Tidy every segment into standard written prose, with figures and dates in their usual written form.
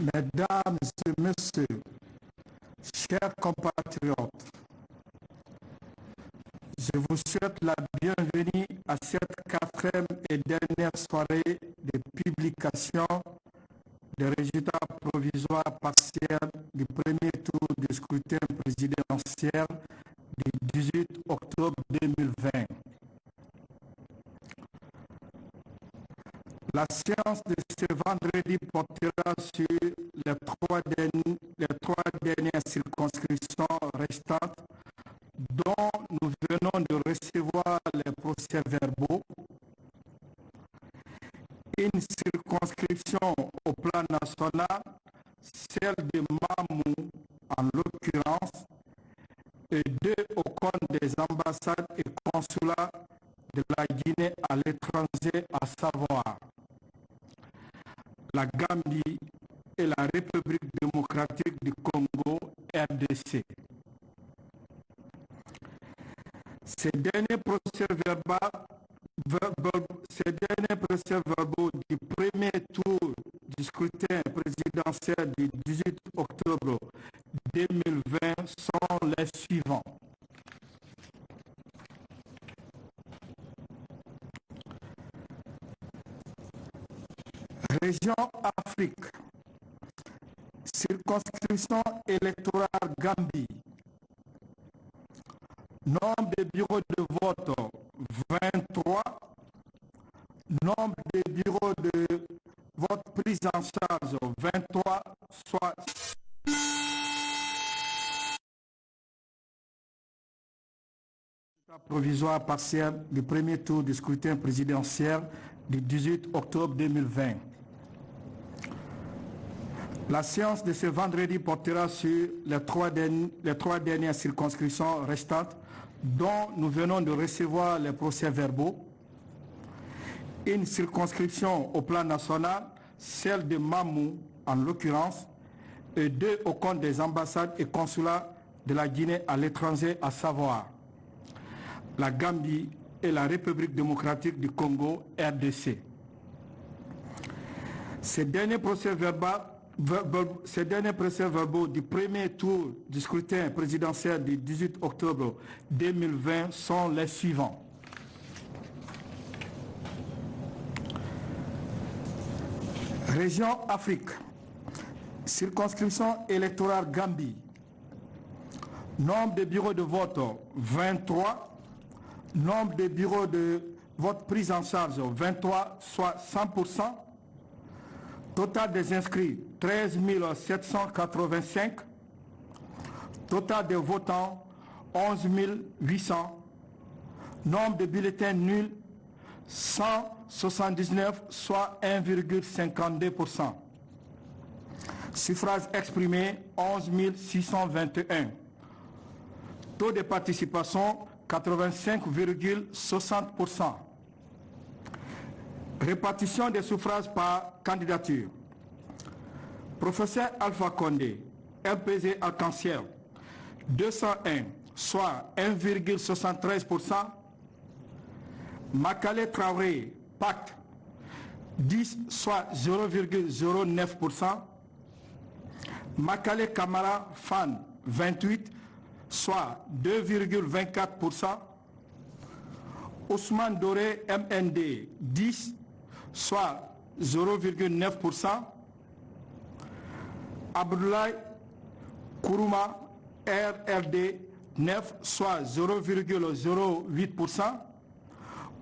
Mesdames et messieurs, chers compatriotes, je vous souhaite la bienvenue à cette quatrième et dernière soirée de publication des résultats provisoires partiels du premier tour du scrutin présidentiel du 18 octobre 2020. La séance de ce vendredi portera sur les trois dernières circonscriptions restantes dont nous venons de recevoir les procès-verbaux. Une circonscription au plan national, celle de Mamou en l'occurrence, et deux au compte des ambassades et consulats de la Guinée à l'étranger, à savoir la Gambie et la République démocratique du Congo, RDC. Ces derniers procès-verbaux du premier tour du scrutin présidentiel du 18 octobre 2020 sont les suivants. Région Afrique, circonscription électorale Gambie, nombre de bureaux de vote 23, nombre de bureaux de vote pris en charge 23, soit provisoire partiel du premier tour du scrutin présidentiel du 18 octobre 2020. La séance de ce vendredi portera sur les trois dernières circonscriptions restantes dont nous venons de recevoir les procès-verbaux. Une circonscription au plan national, celle de Mamou en l'occurrence, et deux au compte des ambassades et consulats de la Guinée à l'étranger, à savoir la Gambie et la République démocratique du Congo, RDC. Ces derniers procès-verbaux du premier tour du scrutin présidentiel du 18 octobre 2020 sont les suivants. Région Afrique, circonscription électorale Gambie, nombre de bureaux de vote 23, nombre de bureaux de vote pris en charge 23, soit 100%, total des inscrits 13 785, total des votants 11 800, nombre de bulletins nuls 179, soit 1,52%. Suffrages exprimés 11 621. Taux de participation 85,60%. Répartition des suffrages par candidature. Professeur Alpha Condé, MPG Arc-en-Ciel, 201, soit 1,73%. Makale Traoré, Pacte, 10, soit 0,09%. Makale Kamara, FAN, 28, soit 2,24%. Ousmane Doré, MND, 10, soit 0,9%. Abdoulaye Kourouma, RRD, 9, soit 0,08%.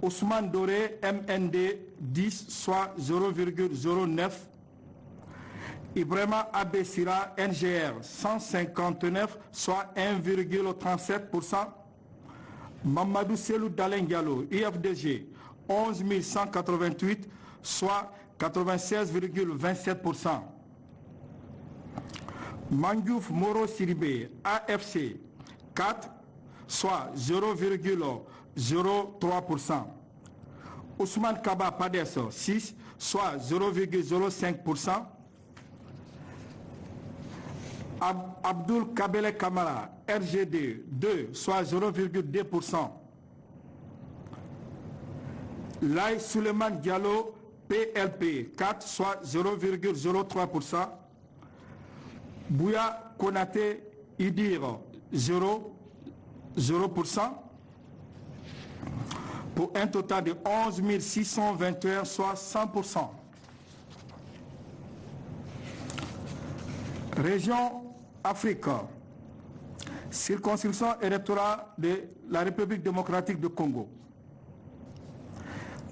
Ousmane Doré, MND, 10, soit 0,09%. Ibrahima Abessira, NGR, 159, soit 1,37%. Mamadou Selou Dalen Diallo, IFDG, 11 188, soit 96,27%. Mandiouf Moro Siribé, AFC, 4, soit 0,03%. Ousmane Kaba Pades, 6, soit 0,05%. Abdul Kabele Kamara, RGD, 2, soit 0,2%. Lai Suleiman Diallo, PLP, 4, soit 0,03%. Bouya Konaté Idir 0%, pour un total de 11 621, soit 100%. Région Afrique, circonscription électorale de la République démocratique du Congo.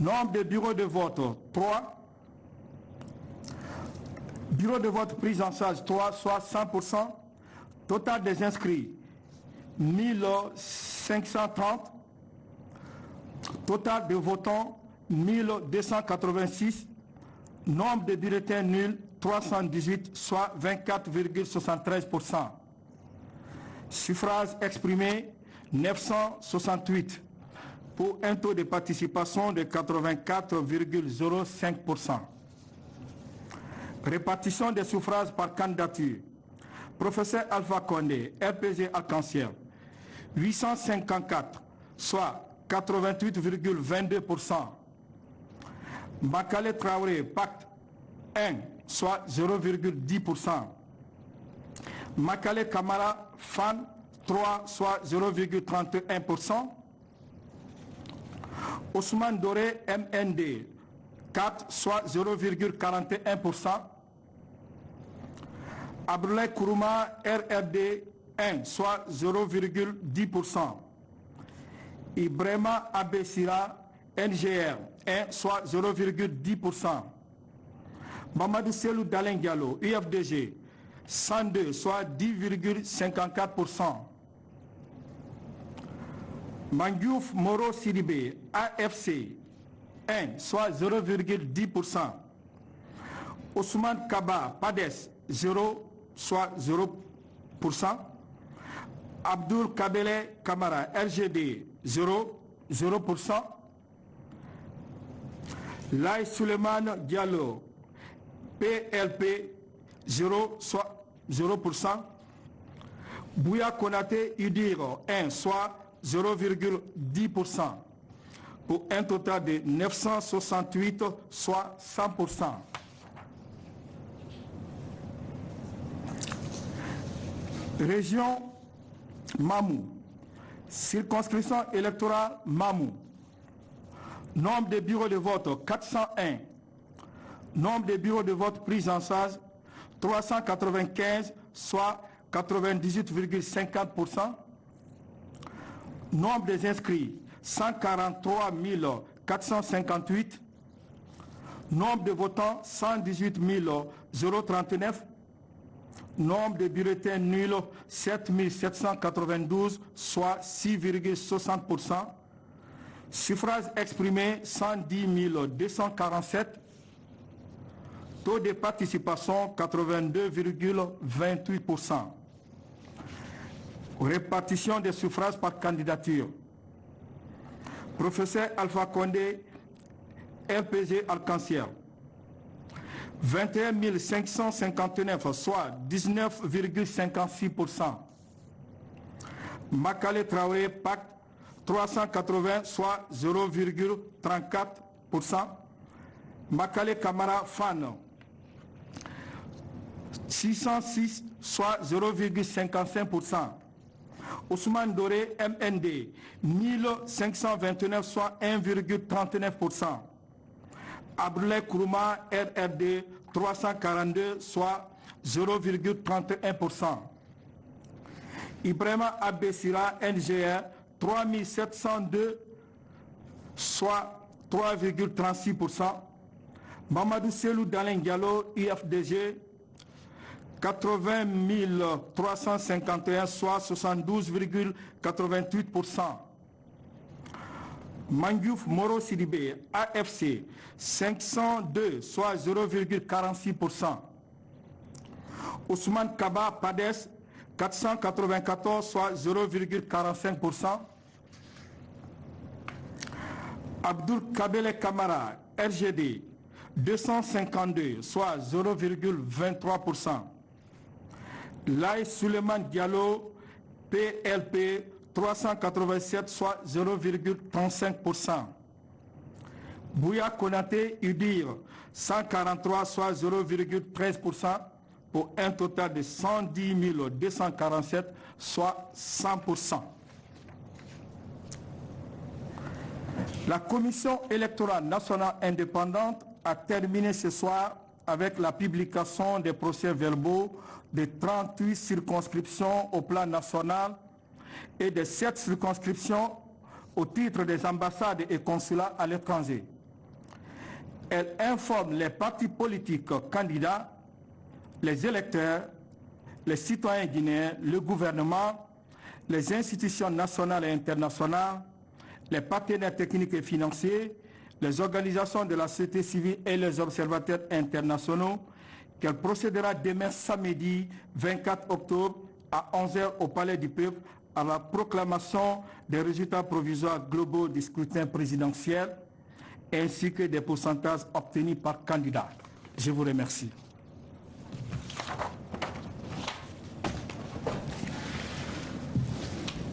Nombre de bureaux de vote 3. Bureau de vote pris en charge 3, soit 100%. Total des inscrits 1530. Total de votants 1286. Nombre de bulletins nuls 318, soit 24,73%. Suffrages exprimés 968 pour un taux de participation de 84,05%. Répartition des suffrages par candidature. Professeur Alpha Condé, RPG Arc-en-Ciel, 854, soit 88,22%. Bakale Traoré, Pacte 1, soit 0,10%. Makale Kamara, FAN 3, soit 0,31%. Ousmane Doré, MND 4, soit 0,41%. Abdoulaye Kourouma, RRD 1, soit 0,10%. Ibrahima Abessira, NGR 1, soit 0,10%. Mamadou Selou Dalen Diallo, UFDG 102, soit 10,54%. Mandiouf Moro Sidibé, AFC 1, soit 0,10%. Ousmane Kaba, PADES 0, soit 0%. Abdul Kabele Kamara, RGD 0%. Lai Suleiman Diallo, PLP 0, soit 0%. Bouya Konaté Udir 1, soit 0,10%. Pour un total de 968, soit 100%. Région Mamou, circonscription électorale Mamou. Nombre de bureaux de vote 401. Nombre de bureaux de vote pris en charge 395, soit 98,50%. Nombre des inscrits 143 458. Nombre de votants 118 039. Nombre de bulletins nuls 7 792, soit 6,60%. Suffrages exprimés 110 247. Taux de participation 82,28%. Répartition des suffrages par candidature. Professeur Alpha Condé, RPG Arc-en-Ciel, 21 559, soit 19,56%. Makale Traoré, Pacte 380, soit 0,34%. Makale Kamara, FAN 606, soit 0,55%. Ousmane Doré, MND 1529, soit 1,39%. Abdoulaye Kourouma, RRD 342, soit 0,31%. Ibrahima Abessira, NGR 3702, soit 3,36%. Mamadou Selou Dalen Diallo, IFDG 80 351, soit 72,88%. Mandiouf Moro Sidibé, AFC 502, soit 0,46%. Ousmane Kaba, PADES 494, soit 0,45%. Abdul Kabele Kamara, RGD 252, soit 0,23%. Lai Suleiman Diallo, PLP 387, soit 0,35%. Bouya Konaté Udir 143, soit 0,13%. pour un total de 110 247, soit 100%. La Commission électorale nationale indépendante a terminé ce soir avec la publication des procès-verbaux de 38 circonscriptions au plan national et de 7 circonscriptions au titre des ambassades et consulats à l'étranger. Elle informe les partis politiques candidats, les électeurs, les citoyens guinéens, le gouvernement, les institutions nationales et internationales, les partenaires techniques et financiers, les organisations de la société civile et les observateurs internationaux, qu'elle procédera demain samedi 24 octobre à 11h au Palais du Peuple à la proclamation des résultats provisoires globaux du scrutin présidentiel ainsi que des pourcentages obtenus par candidat. Je vous remercie.